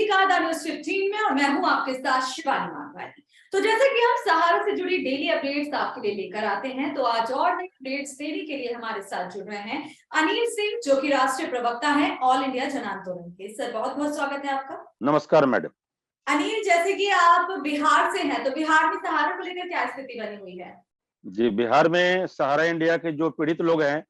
का the news 15 में और मैं हूं आपके साथ शिवानी मानवानी। तो जैसे कि हम सहारा से जुड़ी डेली अपडेट्स आपके लिए लेकर आते हैं, तो आज और नई अपडेट्स देने के लिए हमारे साथ जुड़ रहे हैं अनिल सिंह, जो कि राष्ट्रीय प्रवक्ता है ऑल इंडिया जन आंदोलन के। सर, बहुत बहुत स्वागत है आपका। नमस्कार मैडम। अनिल, जैसे कि आप बिहार से हैं, तो बिहार में सहारा को लेकर क्या स्थिति बनी हुई है? जी, बिहार में सहारा इंडिया के जो पीड़ित लोग हैं,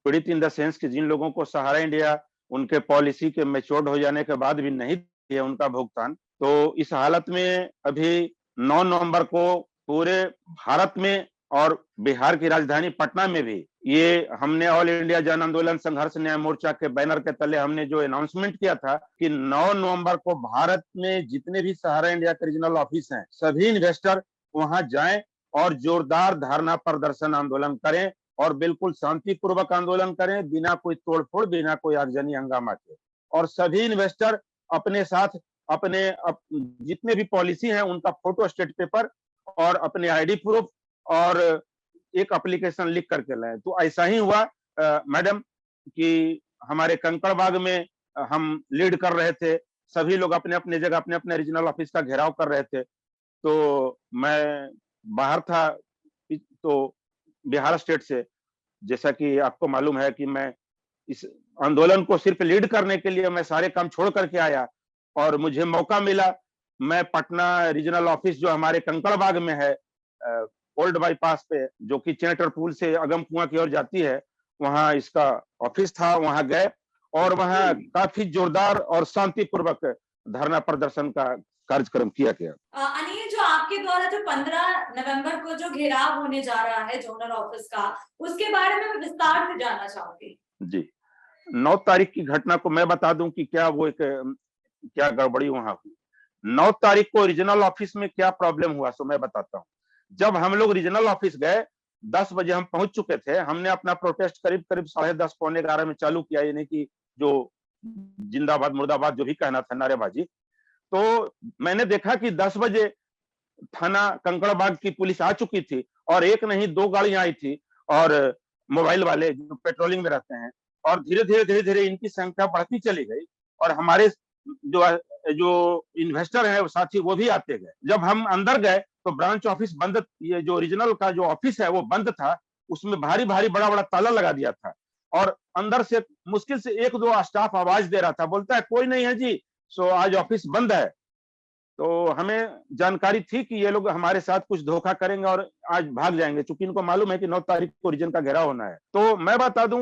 पीड़ित इन द सेंस कि जिन लोगों को सहारा इंडिया उनके पॉलिसी के मैच्योर्ड हो जाने के बाद भी नहीं दिया उनका भुगतान, तो इस हालत में अभी 9 नवंबर को पूरे भारत में और बिहार की राजधानी पटना में भी ये हमने ऑल इंडिया जन आंदोलन संघर्ष न्याय मोर्चा के बैनर के तले हमने जो अनाउंसमेंट किया था कि 9 नवंबर को भारत में जितने भी सहारा इंडिया के रीजनल ऑफिस हैं, सभी इन्वेस्टर वहां जाएं और जोरदार धरना प्रदर्शन आंदोलन करें और बिल्कुल शांतिपूर्वक आंदोलन करें, बिना कोई तोड़फोड़, बिना कोई आगजनी हंगामा के। और सभी इन्वेस्टर अपने साथ अपने जितने भी पॉलिसी हैं उनका फोटो स्टेट पेपर और अपने आईडी प्रूफ और एक एप्लीकेशन लिख करके लाएं। तो ऐसा ही हुआ मैडम कि हमारे कंकड़बाग में हम लीड कर रहे थे, सभी लोग अपने अपने जगह अपने अपने रीजनल ऑफिस का घेराव कर रहे थे। तो मैं बाहर था, तो बिहार स्टेट से, जैसा कि आपको मालूम है कि मैं इस आंदोलन को सिर्फ लीड करने के लिए मैं सारे काम छोड़ करके आया और मुझे मौका मिला। मैं पटना रीजनल ऑफिस जो हमारे कंकड़बाग में है, ओल्ड बाईपास पे, जो कि चेनेटर पुल से अगम कुआं की ओर जाती है, वहां इसका ऑफिस था। वहां गए और वहां काफी जोरदार और शांतिपूर्वक धरना प्रदर्शन का कार्यक्रम किया गया। अनिल, जो आपके द्वारा जो 15 नवंबर को जो घेराव होने जा रहा है जोनल ऑफिस का, उसके बारे में विस्तार से जानना चाहूंगी। जी, 9 तारीख की घटना को मैं बता दूं कि क्या वो एक क्या गड़बड़ी वहां हुई। 9 तारीख को रीजनल ऑफिस में क्या प्रॉब्लम हुआ सो मैं बताता हूँ। जब हम लोग रीजनल ऑफिस गए, 10 बजे हम पहुंच चुके थे। हमने अपना प्रोटेस्ट करीब करीब 10:30 पौने 11 में चालू किया, यानी कि जो जिंदाबाद मुर्दाबाद जो भी कहना था, नारेबाजी। तो मैंने देखा कि 10 बजे थाना कंकड़बाग की पुलिस आ चुकी थी और एक नहीं 2 गाड़ियां आई थी और मोबाइल वाले जो पेट्रोलिंग में रहते हैं, और धीरे धीरे इनकी संख्या बढ़ती चली गई और हमारे जो जो इन्वेस्टर है साथी वो भी आते गए। जब हम अंदर गए तो ब्रांच ऑफिस बंद, ये जो रीजनल का जो ऑफिस है वो बंद था, उसमें भारी भारी बड़ा बड़ा ताला लगा दिया था और अंदर से मुश्किल से 1-2 स्टाफ आवाज दे रहा था, बोलता है कोई नहीं है जी, सो आज ऑफिस बंद है। तो हमें जानकारी थी कि ये लोग हमारे साथ कुछ धोखा करेंगे और आज भाग जाएंगे, चूंकि इनको मालूम है कि 9 तारीख को रीजन का घेराव होना है। तो मैं बता दूं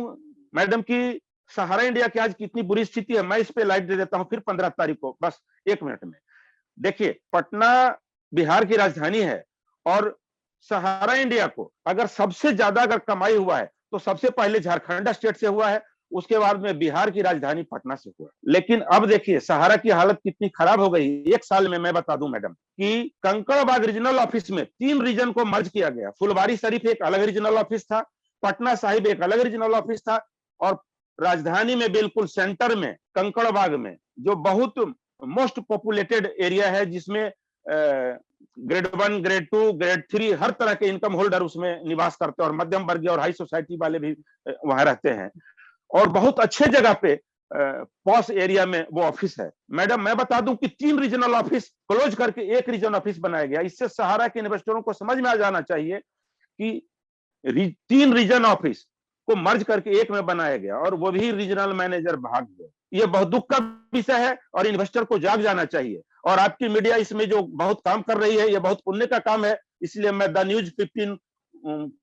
मैडम कि सहारा इंडिया की आज कितनी बुरी स्थिति है। मैं इस पे लाइट दे देता हूं फिर 15 तारीख को, बस 1 मिनट में। देखिए, पटना बिहार की राजधानी है और सहारा इंडिया को अगर सबसे ज्यादा अगर कमाई हुआ है तो सबसे पहले झारखंड स्टेट से हुआ है, उसके बाद में बिहार की राजधानी पटना से हुआ। लेकिन अब देखिए सहारा की हालत कितनी खराब हो गई। 1 साल में मैं बता दूं मैडम कि कंकड़बाग रीजनल ऑफिस में 3 रीजन को मर्ज किया गया। फुलवारी शरीफ एक अलग रीजनल ऑफिस था, पटना साहिब एक अलग रीजनल ऑफिस था और राजधानी में बिल्कुल सेंटर में कंकड़बाग में, जो बहुत मोस्ट पॉपुलेटेड एरिया है, जिसमें ग्रेड 1, ग्रेड 2, ग्रेड 3 हर तरह के इनकम होल्डर उसमें निवास करते हैं और मध्यम वर्गीय और हाई सोसाइटी वाले भी वहां रहते हैं और बहुत अच्छे जगह पे पॉश एरिया में वो ऑफिस है। मैडम मैं बता दूं कि 3 रीजनल ऑफिस क्लोज करके 1 रीजनल ऑफिस बनाया गया। इससे सहारा के इन्वेस्टरों को समझ में आ जाना चाहिए कि 3 रीजन ऑफिस को मर्ज करके 1 में बनाया गया और वो भी रीजनल मैनेजर भाग गए। ये बहुत दुख का विषय है और इन्वेस्टर को जाग जाना चाहिए और आपकी मीडिया इसमें जो बहुत काम कर रही है, ये बहुत पुण्य का काम है। इसलिए मैं द न्यूज़ 15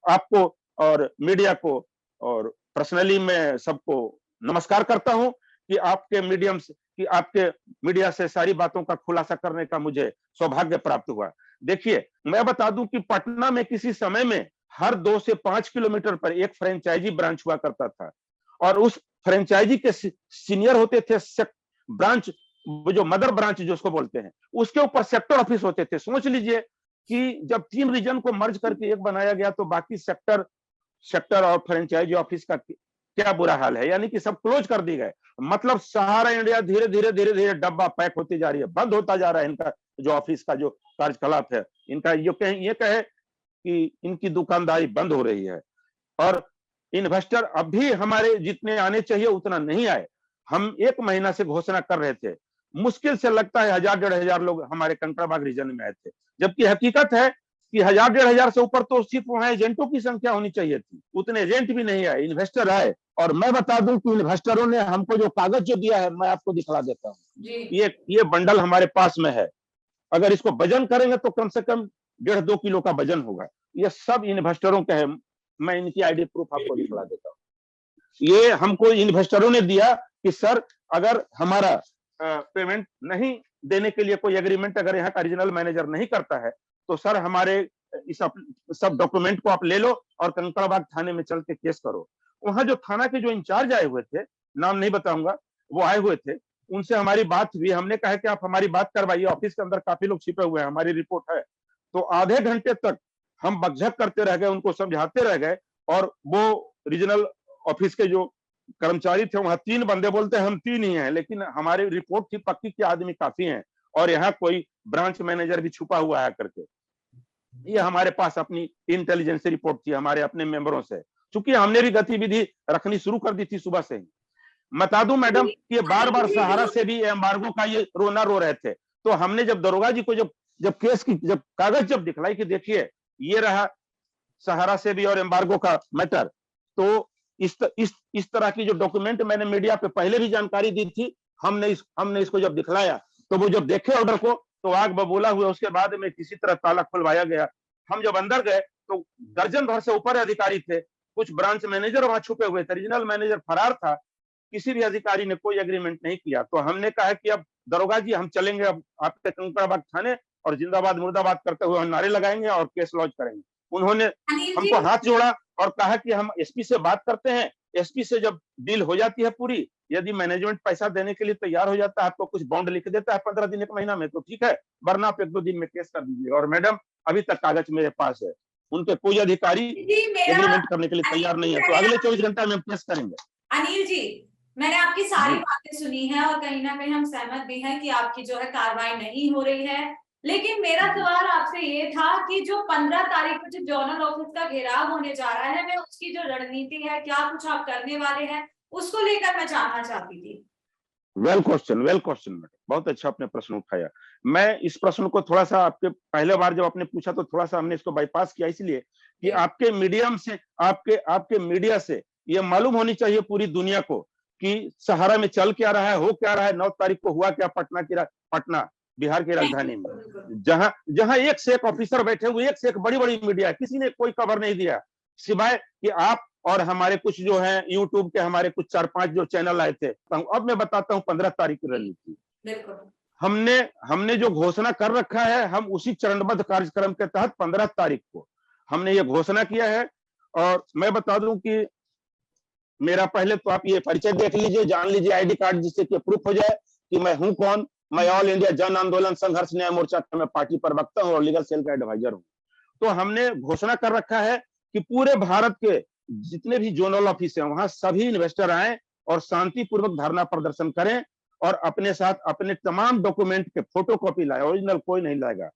आपको और मीडिया को और पर्सनली मैं सबको नमस्कार करता हूं कि आपके मीडियम से, कि आपके मीडिया से सारी बातों का खुलासा करने का मुझे सौभाग्य प्राप्त हुआ। देखिए, मैं बता दूं कि पटना में किसी समय में हर 2 से 5 किलोमीटर पर एक फ्रेंचाइजी ब्रांच हुआ करता था और उस फ्रेंचाइजी के सीनियर होते थे ब्रांच, जो मदर ब्रांच जो उसको बोलते हैं, उसके ऊपर सेक्टर ऑफिस होते थे। सोच लीजिए कि जब 3 रीजन को मर्ज करके 1 बनाया गया तो बाकी सेक्टर और फ्रेंचाइजी ऑफिस का क्या बुरा हाल है, यानी कि सब क्लोज कर दी गए। मतलब सहारा इंडिया धीरे धीरे डब्बा पैक होती जा रही है, बंद होता जा रहा है। इनका जो ऑफिस का जो कार्यकलाप है, इनका ये कहे कि इनकी दुकानदारी बंद हो रही है और इन्वेस्टर अब भी हमारे जितने आने चाहिए उतना नहीं आए। हम 1 महीना से घोषणा कर रहे थे मुश्किल से लगता है 1000-1500 लोग हमारे कंकड़ाबाग रीजन में आए थे, जबकि हकीकत है कि 1000-1500 से ऊपर तो सिर्फ वहां एजेंटों की संख्या होनी चाहिए थी। उतने एजेंट भी नहीं आए, इन्वेस्टर आए। और मैं बता दूं कि इन्वेस्टरों ने हमको जो कागज जो दिया है, मैं आपको दिखला देता हूँ। ये बंडल हमारे पास में है। अगर इसको वजन करेंगे तो कम से कम 1.5-2 किलो का वजन होगा। ये सब इन्वेस्टरों के है। मैं इनकी आईडी प्रूफ आपको दिखला देता हूँ। ये हमको इन्वेस्टरों ने दिया कि सर, अगर हमारा पेमेंट नहीं देने के लिए कोई एग्रीमेंट अगर यहाँ का रीजनल मैनेजर नहीं करता है, तो सर हमारे इस सब डॉक्यूमेंट को आप ले लो और कंकड़ाबाग थाने में चल के केस करो। वहां जो थाना के जो इंचार्ज आए हुए थे, नाम नहीं बताऊंगा, वो आए हुए थे। उनसे हमारी बात हुई। हमने कहा कि आप हमारी बात करवाइए, ऑफिस के अंदर काफी लोग छिपे हुए हैं, हमारी रिपोर्ट है। तो आधे घंटे तक हम बकझक करते रह गए, उनको समझाते रह गए। और वो रीजनल ऑफिस के जो कर्मचारी थे, वहां 3 बंदे बोलते हैं हम 3 ही हैं, लेकिन हमारी रिपोर्ट थी पक्की कि आदमी काफी हैं और यहाँ कोई ब्रांच मैनेजर भी छुपा हुआ है करके। ये हमारे पास अपनी इंटेलिजेंस रिपोर्ट थी हमारे अपने मेंबरों से, क्योंकि हमने भी गतिविधि रखनी शुरू कर दी थी सुबह से ही। बता दूं मैडम, ये बार-बार सहारा से भी एम्बार्गो का ये रोना रो रहे थे। तो हमने जब दरोगा जी को जब केस की जब कागज जब दिखलाई कि देखिए ये रहा सहारा से भी और एम्बार्गो का मैटर, तो इस तरह की जो डॉक्यूमेंट मैंने मीडिया पे पहले भी जानकारी दी थी, हमने इसको जब दिखलाया, तो वो जब देखे ऑर्डर को तो आग बबूला हुआ। उसके बाद में किसी तरह ताला खुलवाया गया। हम जब अंदर गए तो दर्जन भर से ऊपर अधिकारी थे, कुछ ब्रांच मैनेजर वहां छुपे हुए थे, रीजनल मैनेजर फरार था। किसी भी अधिकारी ने कोई एग्रीमेंट नहीं किया। तो हमने कहा कि अब दरोगा जी हम चलेंगे अब आपके कंकड़ाबाग थाने और जिंदाबाद मुर्दाबाद करते हुए हम नारे लगाएंगे और केस लॉन्च करेंगे। उन्होंने हमको हाथ जोड़ा और कहा कि हम एसपी से बात करते हैं, एसपी से जब डील हो जाती है पूरी, यदि मैनेजमेंट पैसा देने के लिए तैयार हो जाता है, आपको कुछ बॉन्ड लिख देता है 15 दिन 1 महीना में, तो ठीक है, वरना आप 1-2 दिन में केस कर दीजिए। और मैडम अभी तक कागज मेरे पास है। उनके कोई अधिकारी एग्रीमेंट करने के लिए तैयार नहीं है, तो अगले 24 घंटे में हम केस करेंगे। अनिल जी, मैंने आपकी सारी बातें सुनी है और कहीं ना कहीं हम सहमत भी हैं कि आपकी जो है कार्रवाई नहीं हो रही है। लेकिन मेरा सवाल आपसे ये था कि जो 15 तारीख को जो जोनल ऑफिस का घेराव होने जा रहा है, मैं उसकी जो रणनीति है, क्या कुछ आप करने वाले हैं, उसको लेकर मैं जानना चाहती थी। वेल क्वेश्चन मैडम, बहुत अच्छा आपने प्रश्न उठाया। मैं इस प्रश्न को थोड़ा सा आपके पहले बार जब आपने पूछा तो थोड़ा सा हमने इसको बाईपास किया, इसलिए कि आपके मीडियम से आपके मीडिया से ये मालूम होनी चाहिए पूरी दुनिया को कि सहारा में चल क्या रहा है, हो क्या रहा है। 9 तारीख को हुआ क्या पटना बिहार की राजधानी में, जहां एक से एक ऑफिसर बैठे हुए, एक से एक बड़ी-बड़ी मीडिया, किसी ने कोई खबर नहीं दिया सिवाय कि आप और हमारे कुछ जो है यूट्यूब के हमारे कुछ 4-5 जो चैनल आए थे। अब मैं बताता हूँ 15 तारीख की रणनीति। हमने जो घोषणा कर रखा है, हम उसी चरणबद्ध कार्यक्रम के तहत 15 तारीख को हमने ये घोषणा किया है। और मैं बता दूं कि मेरा पहले तो आप ये परिचय देख लीजिए, जान लीजिए आईडी कार्ड, जिससे कि प्रूफ हो जाए कि मैं हूं कौन। मैं ऑल इंडिया जन आंदोलन संघर्ष न्याय मोर्चा का मैं पार्टी प्रवक्ता हूं और लीगल सेल का एडवाइजर हूं। तो हमने घोषणा कर रखा है कि पूरे भारत के जितने भी जोनल ऑफिस हैं, वहां सभी इन्वेस्टर आए और शांतिपूर्वक धरना प्रदर्शन करें और अपने साथ अपने तमाम डॉक्यूमेंट के फोटोकॉपी लाए, ओरिजिनल कोई नहीं लाएगा,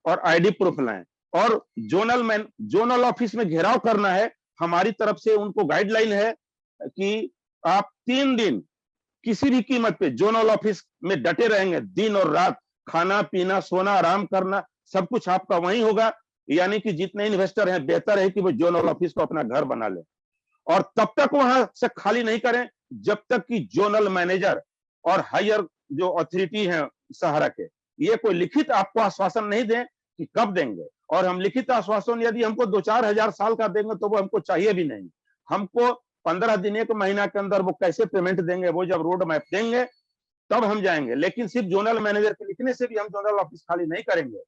और आईडी प्रूफ लाएं। और जोनल ऑफिस में घेराव करना है। हमारी तरफ से उनको गाइडलाइन है कि आप 3 दिन किसी भी कीमत पे जोनल ऑफिस में डटे रहेंगे, दिन और रात, खाना पीना सोना आराम करना सब कुछ आपका वहीं होगा। यानी कि जितने इन्वेस्टर हैं, बेहतर है कि वो जोनल ऑफिस को अपना घर बना ले और तब तक वहां से खाली नहीं करें जब तक कि जोनल मैनेजर और हायर जो अथॉरिटी है सहारा के, ये कोई लिखित आपको आश्वासन नहीं दें कि कब देंगे। और हम लिखित आश्वासन यदि हमको 2-4 हजार साल का देंगे तो वो हमको चाहिए भी नहीं। हमको 15 दिन 1 महीना के अंदर वो कैसे पेमेंट देंगे, वो जब रोड मैप देंगे तब हम जाएंगे। लेकिन सिर्फ जोनल मैनेजर के लिखने से भी हम जोनल ऑफिस खाली नहीं करेंगे।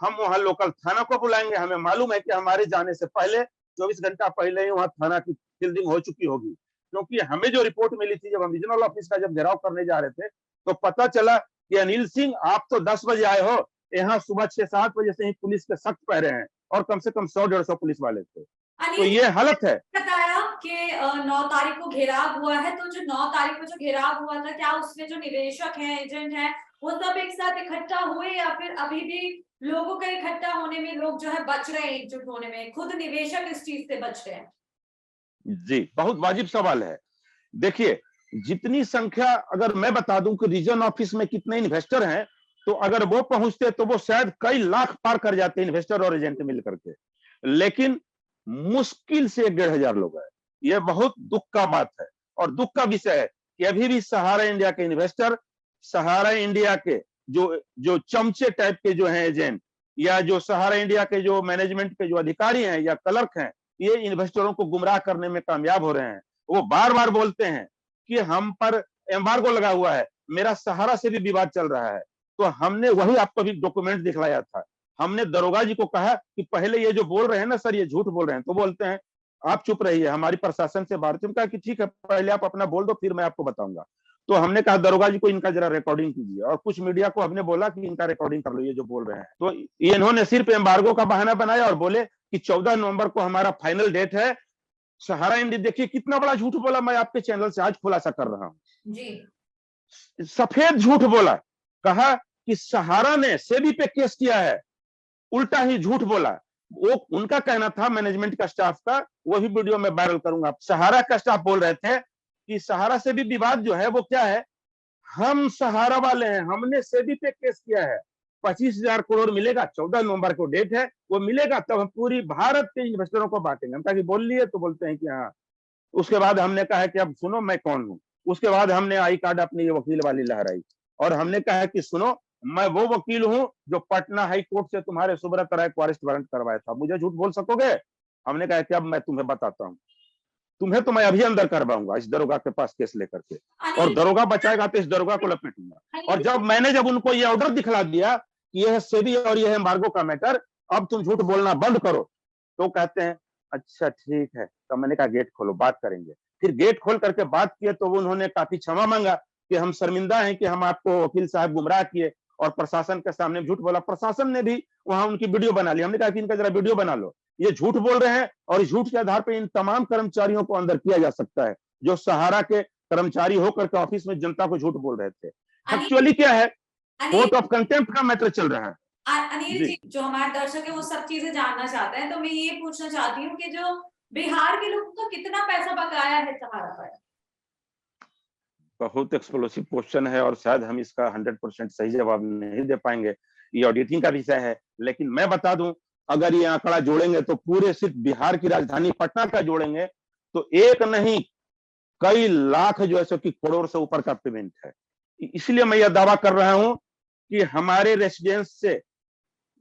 हम वहां लोकल थाना को बुलाएंगे। हमें मालूम है कि हमारे जाने से पहले 24 घंटा पहले ही वहां थाना की फिल्डिंग हो चुकी होगी, क्योंकि हमें जो रिपोर्ट मिली थी जब हम रीजनल ऑफिस का जब घेराव करने जा रहे थे, तो पता चला कि अनिल सिंह आप तो 10 बजे आए हो, यहाँ सुबह 6-7 बजे से ही पुलिस के सख्त पहरे हैं और कम से कम 100-150 पुलिस वाले थे। तो ये हालत है। बताया कि 9 तारीख को घेराव हुआ है, तो जो 9 तारीख को जो घेराव हुआ था, क्या उसमें जो निवेशक हैं, एजेंट हैं, वो सब एक साथ इकट्ठा हुए या फिर अभी भी लोगों का इकट्ठा होने में लोग जो है बच रहे हैं, एकजुट होने में, खुद निवेशक इस चीज से बच रहे हैं? जी, बहुत वाजिब सवाल है। देखिए, जितनी संख्या अगर मैं बता दूं कि रीजन ऑफिस में कितने इन्वेस्टर हैं, तो अगर वो पहुंचते तो वो शायद कई लाख पार कर जाते इन्वेस्टर और एजेंट मिल करके, लेकिन मुश्किल से 1,500 लोग हैं। यह बहुत दुख का बात है और दुख का विषय है कि अभी भी सहारा इंडिया के इन्वेस्टर, सहारा इंडिया के जो जो चमचे टाइप के जो हैं एजेंट, या जो सहारा इंडिया के जो मैनेजमेंट के जो अधिकारी हैं या क्लर्क हैं, ये इन्वेस्टरों को गुमराह करने में कामयाब हो रहे हैं। वो बार बार बोलते हैं कि हम पर एम्बार्गो लगा हुआ है, मेरा सहारा से भी विवाद चल रहा है। तो हमने वही आपको भी डॉक्यूमेंट दिखलाया था। हमने दरोगा जी को कहा कि पहले ये जो बोल रहे हैं ना सर, ये झूठ बोल रहे हैं। तो बोलते हैं आप चुप रहिए, हमारी प्रशासन से बात। कहा कि ठीक है, पहले आप अपना बोल दो, फिर मैं आपको बताऊंगा। तो हमने कहा दरोगा जी को इनका जरा रिकॉर्डिंग कीजिए, और कुछ मीडिया को हमने बोला कि इनका रिकॉर्डिंग कर लो, ये जो बोल रहे हैं। तो ये इन्होंने सिर्फ एम्बार्गो का बहाना बनाया और बोले कि 14 नवंबर को हमारा फाइनल डेट है। सहारा इंडिया, देखिए कितना बड़ा झूठ बोला, मैं आपके चैनल से आज खुलासा कर रहा हूं जी। सफेद झूठ बोला। कहा कि सहारा ने सेबी पे केस किया है, उल्टा ही झूठ बोला। वो उनका कहना था मैनेजमेंट का स्टाफ का, वो भी वीडियो में वायरल करूंगा। सहारा का स्टाफ बोल रहे थे कि सहारा से भी विवाद जो है वो क्या है, हम सहारा वाले हैं, हमने सेबी पे केस किया है, 25,000 करोड़ मिलेगा, 14 नवंबर को डेट है, वो मिलेगा तब हम पूरी भारत के इन्वेस्टरों को बांटेंगे। हम कहा कि बोल लिए, तो बोलते हैं कि हाँ। उसके बाद हमने कहा कि अब सुनो मैं कौन हूं। उसके बाद हमने आई कार्ड अपनी ये वकील वाली लहराई और हमने कहा कि सुनो, मैं वो वकील हूं जो पटना हाई कोर्ट से तुम्हारे सुब्रत राय को अरेस्ट वारंट करवाया था। मुझे झूठ बोल सकोगे? हमने कहा कि अब मैं तुम्हें बताता हूं, तुम्हें तो मैं अभी अंदर करवाऊंगा इस दरोगा के पास केस लेकर के, और अनिल दरोगा बचाएगा तो इस दरोगा को लपेटूंगा। और जब उनको ये ऑर्डर दिखला दिया कि यह सेबी और यह एम्बार्गो का मैटर, अब तुम झूठ बोलना बंद करो, तो कहते हैं अच्छा ठीक है। तो मैंने कहा गेट खोलो, बात करेंगे। फिर गेट खोल करके बात किए तो उन्होंने काफी क्षमा मांगा कि हम शर्मिंदा हैं कि हम आपको वकील साहब गुमराह किए और प्रशासन के सामने झूठ बोला। प्रशासन ने भी वहां उनकी वीडियो बना ली। हमने कहा कि इनका जरा वीडियो बना लो, ये झूठ बोल रहे हैं और इस झूठ के आधार पर इन तमाम कर्मचारियों को अंदर किया जा सकता है जो सहारा के कर्मचारी होकर के ऑफिस में जनता को झूठ बोल रहे थे। एक्चुअली क्या है, कोर्ट ऑफ कंटेम्प्ट का मैटर चल रहा है। अनिल जी, जो हमारे दर्शक है वो सब चीजें जानना चाहते हैं, तो मैं ये पूछना चाहती हूँ कि जो बिहार के लोगों का कितना पैसा बकाया है सहारा पर? बहुत एक्सप्लोसिव क्वेश्चन है और शायद हम इसका 100% सही जवाब नहीं दे पाएंगे, ये ऑडिटिंग का विषय है। लेकिन मैं बता दूं, अगर ये आंकड़ा जोड़ेंगे तो पूरे सिर्फ बिहार की राजधानी पटना का जोड़ेंगे तो एक नहीं कई लाख जो है कि करोड़ से ऊपर का पेमेंट है। इसलिए मैं यह दावा कर रहा हूं कि हमारे रेसिडेंस से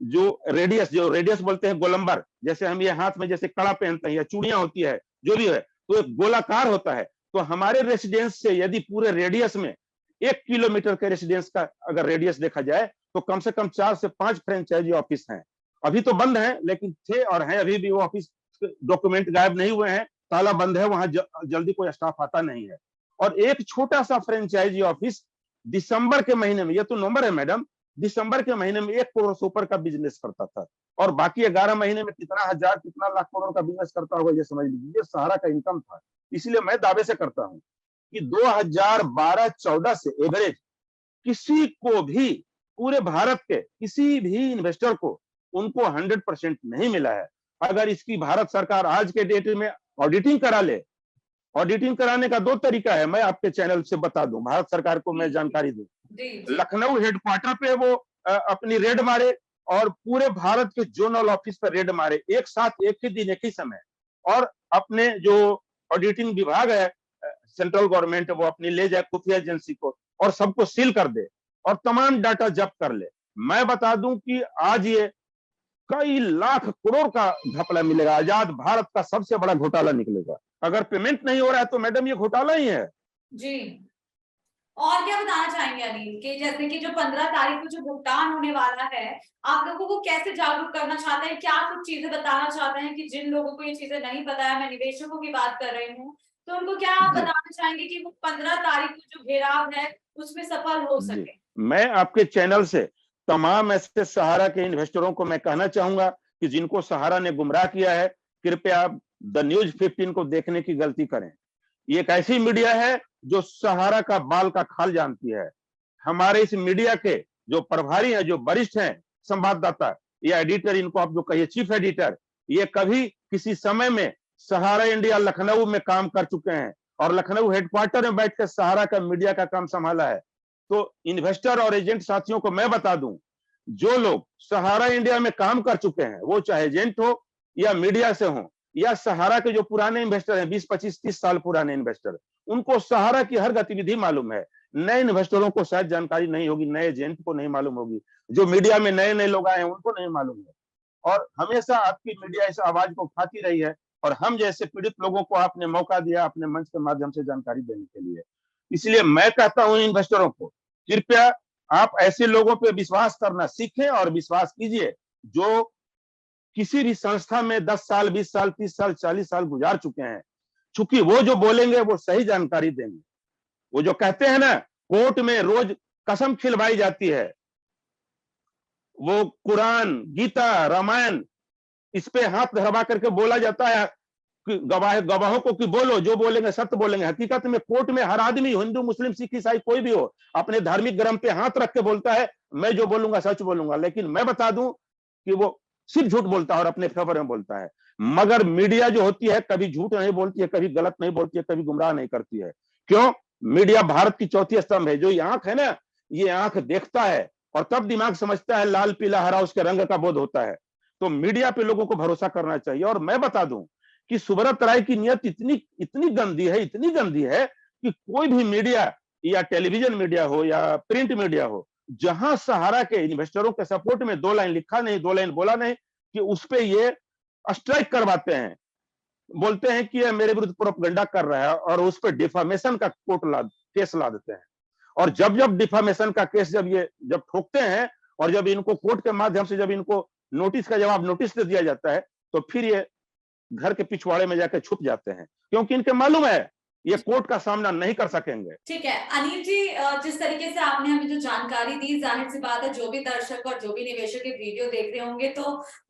जो रेडियस बोलते हैं गोलंबर, जैसे हम ये हाथ में जैसे कड़ा पहनते हैं या चूड़ियां होती है, जो भी है, तो एक गोलाकार होता है। तो हमारे रेसिडेंस से यदि पूरे रेडियस में 1 किलोमीटर के रेसिडेंस का अगर रेडियस देखा जाए तो कम से कम 4 से 5 फ्रेंचाइजी ऑफिस हैं। अभी तो बंद है, लेकिन थे और हैं अभी भी वो ऑफिस, डॉक्यूमेंट गायब नहीं हुए हैं, ताला बंद है, वहां जल्दी कोई स्टाफ आता नहीं है। और एक छोटा सा फ्रेंचाइजी ऑफिस दिसंबर के महीने में, ये तो नवंबर है मैडम, दिसंबर के महीने में 1 करोड़ से ऊपर का बिजनेस करता था, और बाकी 11 महीने में कितना हजार कितना लाख करोड़ का बिजनेस करता होगा ये समझ लीजिए। ये सहारा का इनकम था। इसलिए मैं दावे से करता हूं कि 2012-14 से एवरेज किसी को भी, पूरे भारत के किसी भी इन्वेस्टर को उनको 100% नहीं मिला है। अगर इसकी भारत सरकार आज के डेट में ऑडिटिंग करा ले, ऑडिटिंग कराने का 2 तरीका है, मैं आपके चैनल से बता दूं, भारत सरकार को मैं जानकारी दूं। लखनऊ हेडक्वार्टर पे वो अपनी रेड मारे और पूरे भारत के जोनल ऑफिस पर रेड मारे, एक साथ एक ही दिन एक ही समय, और अपने जो ऑडिटिंग विभाग है सेंट्रल गवर्नमेंट, वो अपनी ले जाए खुफिया एजेंसी को और सबको सील कर दे और तमाम डाटा जब्त कर ले। मैं बता दूं कि आज ये कई लाख करोड़ का घपला मिलेगा, आजाद भारत का सबसे बड़ा घोटाला निकलेगा। अगर पेमेंट नहीं हो रहा है तो मैडम ये घोटाला ही है जी। और क्या बताना चाहेंगे अनिल, कि जैसे कि जो 15 तारीख को जो भुगतान होने वाला है, आप लोगों को कैसे जागरूक करना चाहते हैं? क्या कुछ चीजें बताना चाहते हैं कि जिन लोगों को ये चीजें नहीं पता है, मैं निवेशकों की बात कर रही हूँ, तो उनको क्या आप बताना चाहेंगे कि वो 15 तारीख को जो घेराव है उसमें सफल हो सके? मैं आपके चैनल से तमाम ऐसे सहारा के इन्वेस्टरों को मैं कहना चाहूंगा कि जिनको सहारा ने गुमराह किया है, कृपया द न्यूज 15 को देखने की गलती करें। ये एक ऐसी मीडिया है जो सहारा का बाल का खाल जानती है। हमारे इस मीडिया के जो प्रभारी हैं, जो वरिष्ठ हैं, संवाददाता या एडिटर, इनको आप जो कहिए चीफ एडिटर, ये कभी किसी समय में सहारा इंडिया लखनऊ में काम कर चुके हैं और लखनऊ हेडक्वार्टर में बैठ कर सहारा का मीडिया का काम संभाला है। तो इन्वेस्टर और एजेंट साथियों को मैं बता दूं, जो लोग सहारा इंडिया में काम कर चुके हैं, वो चाहे एजेंट हो या मीडिया से हो या सहारा के जो पुराने इन्वेस्टर हैं, 20, 25, 30 साल पुराने इन्वेस्टर, उनको सहारा की हर गतिविधि मालूम है। नए इन्वेस्टरों को शायद जानकारी नहीं होगी, नए एजेंट को नहीं मालूम होगी, जो मीडिया में नए नए लोग आए हैं उनको नहीं मालूम है। और हमेशा आपकी मीडिया इस आवाज को उठाती रही है और हम जैसे पीड़ित लोगों को आपने मौका दिया अपने मंच के माध्यम से जानकारी देने के लिए। इसलिए मैं कहता हूं इन्वेस्टरों को, कृपया आप ऐसे लोगों पे विश्वास करना सीखें और विश्वास कीजिए जो किसी भी संस्था में 10 साल, 20 साल, 30 साल, 40 साल गुजार चुके हैं। चूंकि वो जो बोलेंगे वो सही जानकारी देंगे। वो जो कहते हैं ना, कोर्ट में रोज कसम खिलवाई जाती है, वो कुरान, गीता, रामायण, इस पे हाथ धरवा करके बोला जाता है कि गवाहों को कि बोलो, जो बोलेंगे सत्य बोलेंगे। हकीकत में कोर्ट में हर आदमी, हिंदू, मुस्लिम, सिख, ईसाई कोई भी हो, अपने धार्मिक ग्रंथ पे हाथ रख के बोलता है मैं जो बोलूंगा सच बोलूंगा। लेकिन मैं बता दूं कि वो सिर्फ झूठ बोलता है और अपने फेवर में बोलता है। मगर मीडिया जो होती है कभी झूठ नहीं बोलती है, कभी गलत नहीं बोलती है, कभी गुमराह नहीं करती है। क्यों? मीडिया भारत की चौथी स्तंभ है। जो ये आंख है ना, ये आंख देखता है और तब दिमाग समझता है, लाल पीला हरा उसके रंग का बोध होता है। तो मीडिया पे लोगों को भरोसा करना चाहिए। और मैं बता दूं कि सुब्रत राय की नीयत इतनी इतनी गंदी है कि कोई भी मीडिया या टेलीविजन मीडिया हो या प्रिंट मीडिया हो, जहां सहारा के इन्वेस्टरों के सपोर्ट में 2 लाइन लिखा नहीं, 2 लाइन बोला नहीं, कि उस पे ये स्ट्राइक करवाते हैं, बोलते हैं कि ये मेरे विरुद्ध प्रोपेगेंडा कर रहा है और उस पर डिफामेशन का केस ला देते हैं। और जब डिफामेशन का केस जब ठोकते हैं और जब इनको कोर्ट के माध्यम से जब इनको नोटिस का जवाब नोटिस से दिया जाता है, तो फिर ये घर के पिछवाड़े में जाकर छुप जाते हैं, क्योंकि इनके मालूम है ये कोर्ट का सामना नहीं कर सकेंगे। ठीक है अनिल जी, जिस तरीके से आपने हमें जो जानकारी दी, जाहिर सी बात है जो भी दर्शक और जो भी निवेशक ये वीडियो देख रहे होंगे तो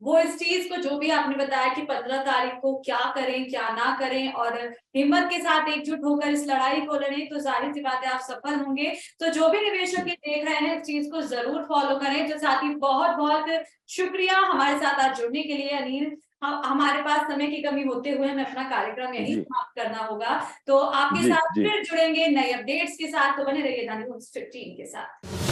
वो इस चीज को, जो भी आपने बताया कि 15 तारीख को क्या करें क्या ना करें और हिम्मत के साथ एकजुट होकर इस लड़ाई को लड़ें, तो जाहिर सी बात है आप सफल होंगे। तो जो भी निवेशक ये देख रहे हैं इस चीज को जरूर फॉलो करें। तो साथ ही बहुत बहुत शुक्रिया हमारे साथ आज जुड़ने के लिए अनिल। हमारे पास समय की कमी होते हुए हमें अपना कार्यक्रम यही समाप्त करना होगा। तो आपके साथ फिर जुड़ेंगे नए अपडेट्स के साथ, तो बने रहिए न्यूज़ 15 के साथ।